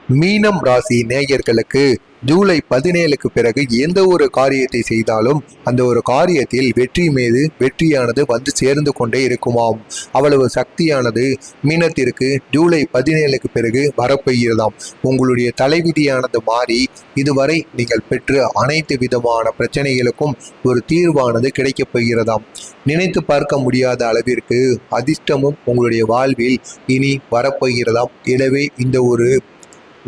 மீனம் ராசி நேயர்களுக்கு ஜூலை 17க்கு பிறகு எந்த ஒரு காரியத்தை செய்தாலும் அந்த ஒரு காரியத்தில் வெற்றி மீது வெற்றியானது வந்து சேர்ந்து கொண்டே இருக்குமாம். அவ்வளவு சக்தியானது மீனத்திற்கு ஜூலை 17க்கு பிறகு வரப்போகிறதாம். உங்களுடைய தலைவிதியானது மாறி இதுவரை நீங்கள் பெற்ற அனைத்து விதமான பிரச்சனைகளுக்கும் ஒரு தீர்வானது கிடைக்கப் போகிறதாம். நினைத்து பார்க்க முடியாத அளவிற்கு அதிர்ஷ்டமும் உங்களுடைய வாழ்வில் இனி வரப்போகிறதாம். எனவே இந்த ஒரு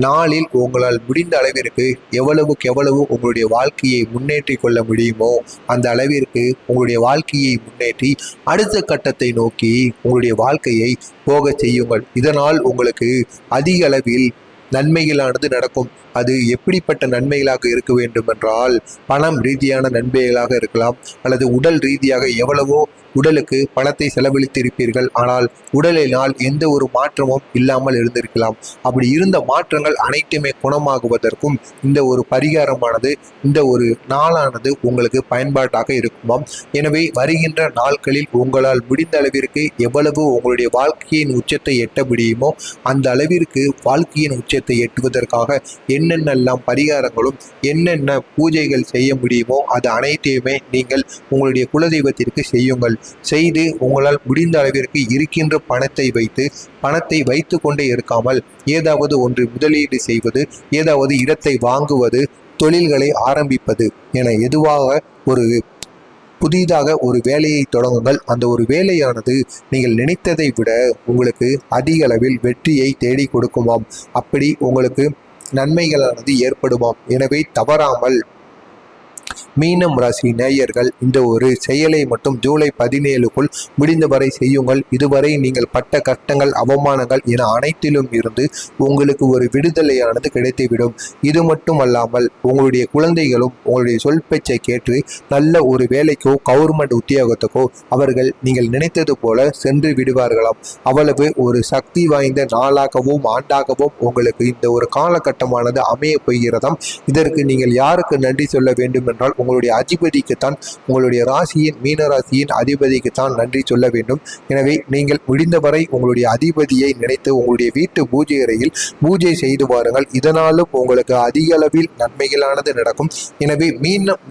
நாளில் உங்களால் முடிந்த அளவிற்கு எவ்வளவுக்கு எவ்வளவு உங்களுடைய வாழ்க்கையை முன்னேற்றி கொள்ள முடியுமோ அந்த அளவிற்கு உங்களுடைய வாழ்க்கையை முன்னேற்றி அடுத்த கட்டத்தை நோக்கி உங்களுடைய வாழ்க்கையை போக செய்யுங்கள். இதனால் உங்களுக்கு அதிக அளவில் நன்மைகளானது நடக்கும். அது எப்படிப்பட்ட நன்மைகளாக இருக்க வேண்டும் என்றால் பணம் ரீதியான நன்மைகளாக இருக்கலாம், அல்லது உடல் ரீதியாக எவ்வளவோ உடலுக்கு பணத்தை செலவழித்திருப்பீர்கள், ஆனால் உடலினால் எந்த ஒரு மாற்றமும் இல்லாமல் இருந்திருக்கலாம். அப்படி இருந்த மாற்றங்கள் அனைத்துமே குணமாகுவதற்கும் இந்த ஒரு பரிகாரமானது, இந்த ஒரு நாளானது உங்களுக்கு பயன்பாட்டாக இருக்குமாம். எனவே வருகின்ற நாட்களில் உங்களால் முடிந்த அளவிற்கு எவ்வளவு உங்களுடைய வாழ்க்கையின் உச்சத்தை எட்ட முடியுமோ அந்த அளவிற்கு வாழ்க்கையின் உச்சத்தை எட்டுவதற்காக என்னென்னலாம் பரிகாரங்களும் என்னென்ன பூஜைகள் செய்ய முடியுமோ அது அனைத்தையுமே நீங்கள் உங்களுடைய குலதெய்வத்திற்கு செய்யுங்கள். செய்து உங்களால் முடிந்த அளவிற்கு இருக்கின்ற பணத்தை வைத்து கொண்டே இருக்காமல் ஏதாவது ஒன்று முதலீடு செய்வது, ஏதாவது இடத்தை வாங்குவது, தொழில்களை ஆரம்பிப்பது என எதுவாக ஒரு புதிதாக ஒரு வேலையை தொடங்குங்கள். அந்த ஒரு வேலையானது நீங்கள் நினைத்ததை விட உங்களுக்கு அதிக அளவில் வெற்றியை தேடி கொடுக்குமாம். அப்படி உங்களுக்கு நன்மைகளானது ஏற்படுமாம். எனவே தவறாமல் மீனம் ராசி நேயர்கள் இந்த ஒரு செயலை மட்டும் ஜூலை 17க்குள் முடிந்தவரை செய்யுங்கள். இதுவரை நீங்கள் பட்ட கஷ்டங்கள், அவமானங்கள் என அனைத்திலும் இருந்து உங்களுக்கு ஒரு விடுதலையானது கிடைத்துவிடும். இது மட்டுமல்லாமல் உங்களுடைய குழந்தைகளும் உங்களுடைய சொல் பேச்சை கேட்டு நல்ல ஒரு வேலைக்கோ கவர்மெண்ட் உத்தியோகத்துக்கோ அவர்கள் நீங்கள் நினைத்தது போல சென்று விடுவார்களாம். அவ்வளவு ஒரு சக்தி வாய்ந்த நாளாகவும் ஆண்டாகவும் உங்களுக்கு இந்த ஒரு காலகட்டமானது அமைய போகிறதாம். இதற்கு நீங்கள் யாருக்கு நன்றி சொல்ல வேண்டும் என்றால் உங்களுடைய அதிபதிக்குத்தான், உங்களுடைய ராசியின் மீன ராசியின் அதிபதிக்குத்தான் நன்றி சொல்ல வேண்டும். எனவே நீங்கள் முடிந்தவரை உங்களுடைய அதிபதியை நினைத்து உங்களுடைய வீட்டு பூஜை அறையில் பூஜை செய்து வாருங்கள். இதனாலும் உங்களுக்கு அதிக அளவில் நன்மைகளானது நடக்கும். எனவே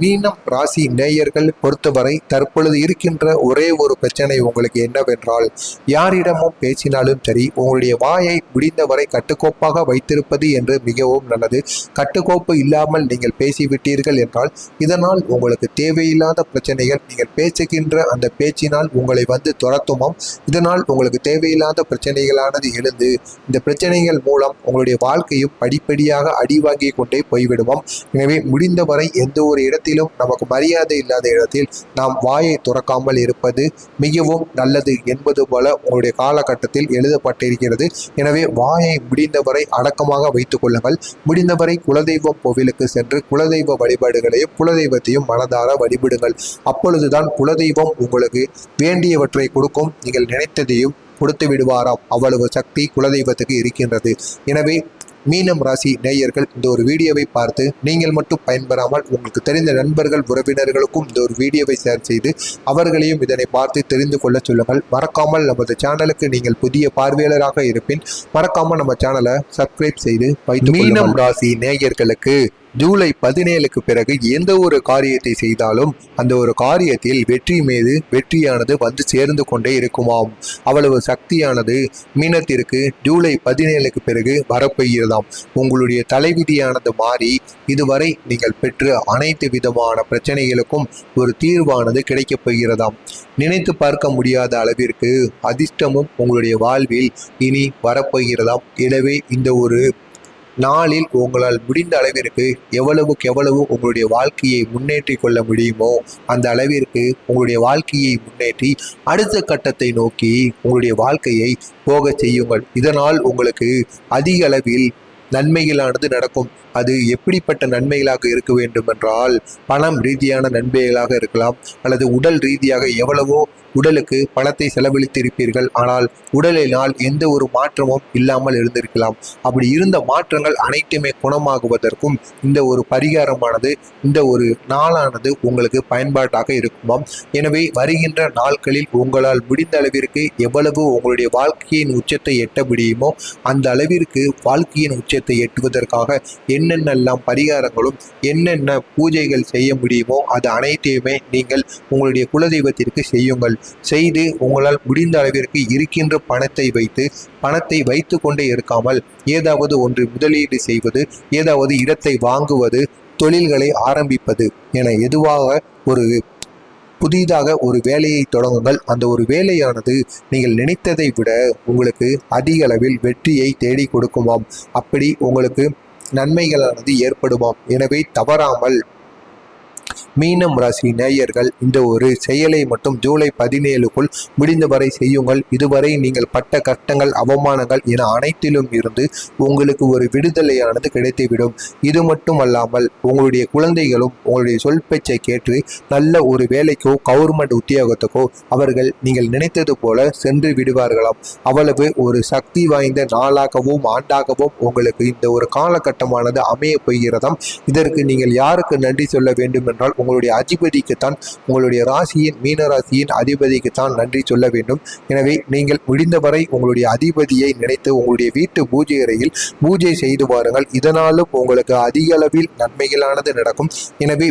மீனம் ராசி நேயர்கள் பொறுத்தவரை தற்பொழுது இருக்கின்ற ஒரே ஒரு பிரச்சனை உங்களுக்கு என்னவென்றால், யாரிடமும் பேசினாலும் சரி உங்களுடைய வாயை முடிந்தவரை கட்டுக்கோப்பாக வைத்திருப்பது என்று மிகவும் நல்லது. கட்டுக்கோப்பு இல்லாமல் நீங்கள் பேசிவிட்டீர்கள் என்றால் இதனால் உங்களுக்கு தேவையில்லாத பிரச்சனைகள், நீங்கள் பேசுகின்ற அந்த பேச்சினால் உங்களை வந்து துரத்துமாம். இதனால் உங்களுக்கு தேவையில்லாத பிரச்சனைகளானது எழுந்து இந்த பிரச்சனைகள் மூலம் உங்களுடைய வாழ்க்கையும் படிப்படியாக அடிவாங்கி கொண்டே போய்விடுமாம். எனவே முடிந்தவரை எந்த ஒரு இடத்திலும் நமக்கு மரியாதை இல்லாத இடத்தில் நாம் வாயை துறக்காமல் இருப்பது மிகவும் நல்லது என்பது போல உங்களுடைய காலகட்டத்தில் எழுதப்பட்டிருக்கிறது. எனவே வாயை முடிந்தவரை அடக்கமாக வைத்துக் கொள்ளுங்கள். முடிந்தவரை குலதெய்வம் கோவிலுக்கு சென்று குலதெய்வ வழிபாடுகளையும் குலதெய்வத்தையும் மனதார வழிபடுங்கள். அப்பொழுதுதான் குலதெய்வம் உங்களுக்கு வேண்டியவற்றை கொடுக்கும். நீங்கள் நினைத்ததையும் கொடுத்து விடுவாராம். அவ்வளவு சக்தி குலதெய்வத்துக்கு இருக்கின்றது. எனவே மீனம் ராசி நேயர்கள் இந்த ஒரு வீடியோவை பார்த்து நீங்கள் மட்டும் பயன்பெறாமல் உங்களுக்கு தெரிந்த நண்பர்கள் உறவினர்களுக்கும் இந்த ஒரு வீடியோவை ஷேர் செய்து அவர்களையும் இதனை பார்த்து தெரிந்து கொள்ள சொல்லுங்கள். மறக்காமல் நமது சேனலுக்கு நீங்கள் புதிய பார்வையாளராக இருப்பின் மறக்காமல் நம்ம சேனலை சப்ஸ்கிரைப் செய்து வைத்து. மீனம் ராசி நேயர்களுக்கு ஜூலை 17க்கு பிறகு எந்த ஒரு காரியத்தை செய்தாலும் அந்த ஒரு காரியத்தில் வெற்றி மீது வெற்றியானது வந்து சேர்ந்து கொண்டே இருக்குமாம். அவ்வளவு சக்தியானது மீனத்திற்கு ஜூலை 17க்கு பிறகு வரப்போகிறதாம். உங்களுடைய தலைவிதியானது மாறி இதுவரை நீங்கள் பெற்ற அனைத்து விதமான பிரச்சனைகளுக்கும் ஒரு தீர்வானது கிடைக்கப் போகிறதாம். நினைத்து பார்க்க முடியாத அளவிற்கு அதிர்ஷ்டமும் உங்களுடைய வாழ்வில் இனி வரப்போகிறதாம். எனவே இந்த ஒரு நாளில் உங்களால் முடிந்த அளவிற்கு எவ்வளவுக்கு எவ்வளவு உங்களுடைய வாழ்க்கையை முன்னேற்றி கொள்ள முடியுமோ அந்த அளவிற்கு உங்களுடைய வாழ்க்கையை முன்னேற்றி அடுத்த கட்டத்தை நோக்கி உங்களுடைய வாழ்க்கையை போக செய்யுங்கள். இதனால் உங்களுக்கு அதிக அளவில் நன்மைகளானது நடக்கும். அது எப்படிப்பட்ட நன்மைகளாக இருக்க வேண்டும் என்றால் பணம் ரீதியான நன்மைகளாக இருக்கலாம், அல்லது உடல் ரீதியாக எவ்வளவோ உடலுக்கு பணத்தை செலவழித்திருப்பீர்கள். ஆனால் உடலினால் எந்த ஒரு மாற்றமும் இல்லாமல் இருந்திருக்கலாம். அப்படி இருந்த மாற்றங்கள் அனைத்துமே குணமாகுவதற்கும் இந்த ஒரு பரிகாரமானது, இந்த ஒரு நாளானது உங்களுக்கு பயன்பாட்டாக இருக்குமாம். எனவே வருகின்ற நாட்களில் உங்களால் முடிந்த அளவிற்கு எவ்வளவு உங்களுடைய வாழ்க்கையின் உச்சத்தை எட்ட முடியுமோ அந்த அளவிற்கு வாழ்க்கையின் உச்சத்தை எட்டுவதற்காக என்னென்னலாம் பரிகாரங்களும் என்னென்ன பூஜைகள் செய்ய முடியுமோ அது அனைத்தையுமே நீங்கள் உங்களுடைய குலதெய்வத்திற்கு செய்யுங்கள். செய்து உங்களால் முடிந்த அளவிற்கு இருக்கின்ற பணத்தை வைத்து கொண்டே இருக்காமல் ஏதாவது ஒன்று முதலீடு செய்வது, ஏதாவது இடத்தை வாங்குவது, தொழில்களை ஆரம்பிப்பது என எதுவாக ஒரு புதிதாக ஒரு வேலையை தொடங்குங்கள். அந்த ஒரு வேலையானது நீங்கள் நினைத்ததை விட உங்களுக்கு அதிக அளவில் வெற்றியை தேடி கொடுக்குமாம். அப்படி உங்களுக்கு நன்மைகளானது ஏற்படுமாம். எனவே தவறாமல் மீனம் ராசி நேயர்கள் இந்த ஒரு செயலை மட்டும் ஜூலை 17க்குள் முடிந்தவரை செய்யுங்கள். இதுவரை நீங்கள் பட்ட கஷ்டங்கள், அவமானங்கள் என அனைத்திலும் இருந்து உங்களுக்கு ஒரு விடுதலையானது கிடைத்துவிடும். இது மட்டும் அல்லாமல் உங்களுடைய குழந்தைகளும் உங்களுடைய சொல் பேச்சை கேட்டு நல்ல ஒரு வேலைக்கோ கவர்மெண்ட் உத்தியோகத்துக்கோ அவர்கள் நீங்கள் நினைத்தது போல சென்று விடுவார்களாம். அவ்வளவு ஒரு சக்தி வாய்ந்த நாளாகவும் ஆண்டாகவும் உங்களுக்கு இந்த ஒரு காலகட்டமானது அமைய போகிறதாம். இதற்கு நீங்கள் யாருக்கு நன்றி சொல்ல வேண்டும் என்றால் உங்களுடைய அதிபதிக்குத்தான், உங்களுடைய ராசியின் மீன ராசியின் அதிபதிக்குத்தான் நன்றி சொல்ல வேண்டும். எனவே நீங்கள் முடிந்தவரை உங்களுடைய அதிபதியை நினைத்து உங்களுடைய வீட்டு பூஜை அறையில் பூஜை செய்து வாருங்கள். இதனாலும் உங்களுக்கு அதிக அளவில் நன்மைகளானது நடக்கும். எனவே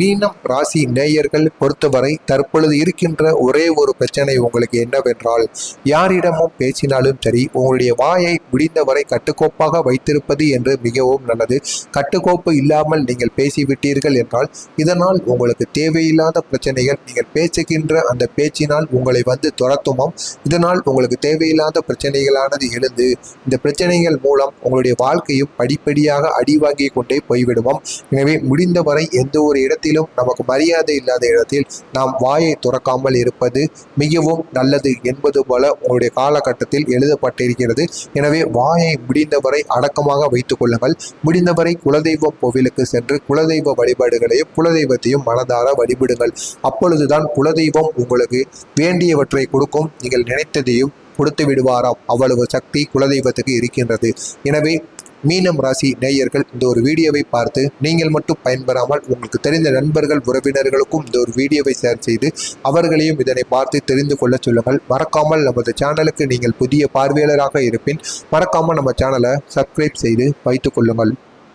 மீனம் ராசி நேயர்கள் பொறுத்தவரை தற்பொழுது இருக்கின்ற ஒரே ஒரு பிரச்சனை உங்களுக்கு என்னவென்றால், யாரிடமும் பேசினாலும் சரி உங்களுடைய வாயை முடிந்தவரை கட்டுக்கோப்பாக வைத்திருப்பது என்று மிகவும் நல்லது. கட்டுக்கோப்பு இல்லாமல் நீங்கள் பேசிவிட்டீர்கள் என்றால் இதனால் உங்களுக்கு தேவையில்லாத பிரச்சனைகள், நீங்கள் பேசுகின்ற அந்த பேச்சினால் உங்களை வந்து துரத்துமாம். இதனால் உங்களுக்கு தேவையில்லாத பிரச்சனைகளானது எழுந்து இந்த பிரச்சனைகள் மூலம் உங்களுடைய வாழ்க்கையும் படிப்படியாக அடிவாங்கி கொண்டே போய்விடுமாம். எனவே முடிந்தவரை எந்த ஒரு இடத்திலும் நமக்கு மரியாதை இல்லாத இடத்தில் நாம் வாயை துறக்காமல் இருப்பது மிகவும் நல்லது என்பது போல உங்களுடைய காலகட்டத்தில் எழுதப்பட்டிருக்கிறது. எனவே வாயை முடிந்தவரை அடக்கமாக வைத்துக் கொள்ளுங்கள். முடிந்தவரை குலதெய்வம் கோவிலுக்கு சென்று குலதெய்வ வழிபாடுகளையும் குலதெய்வத்தையும் மனதார வழிபடுங்கள். அப்பொழுதுதான் குலதெய்வம் உங்களுக்கு வேண்டியவற்றை கொடுக்கும். நீங்கள் நினைத்ததையும் கொடுத்து விடுவாராம். அவ்வளவு சக்தி குலதெய்வத்துக்கு இருக்கின்றது. எனவே மீனம் ராசி நேயர்கள் இந்த ஒரு வீடியோவை பார்த்து நீங்கள் மட்டும் பயன்பெறாமல் உங்களுக்கு தெரிந்த நண்பர்கள் உறவினர்களுக்கும் இந்த ஒரு வீடியோவை ஷேர் செய்து அவர்களையும் இதனை பார்த்து தெரிந்து கொள்ள சொல்லுங்கள். மறக்காமல் நமது சேனலுக்கு நீங்கள் புதிய பார்வையாளராக இருப்பின் மறக்காமல் நம்ம சேனலை சப்ஸ்கிரைப் செய்து வைத்துக் கொள்ளுங்கள்.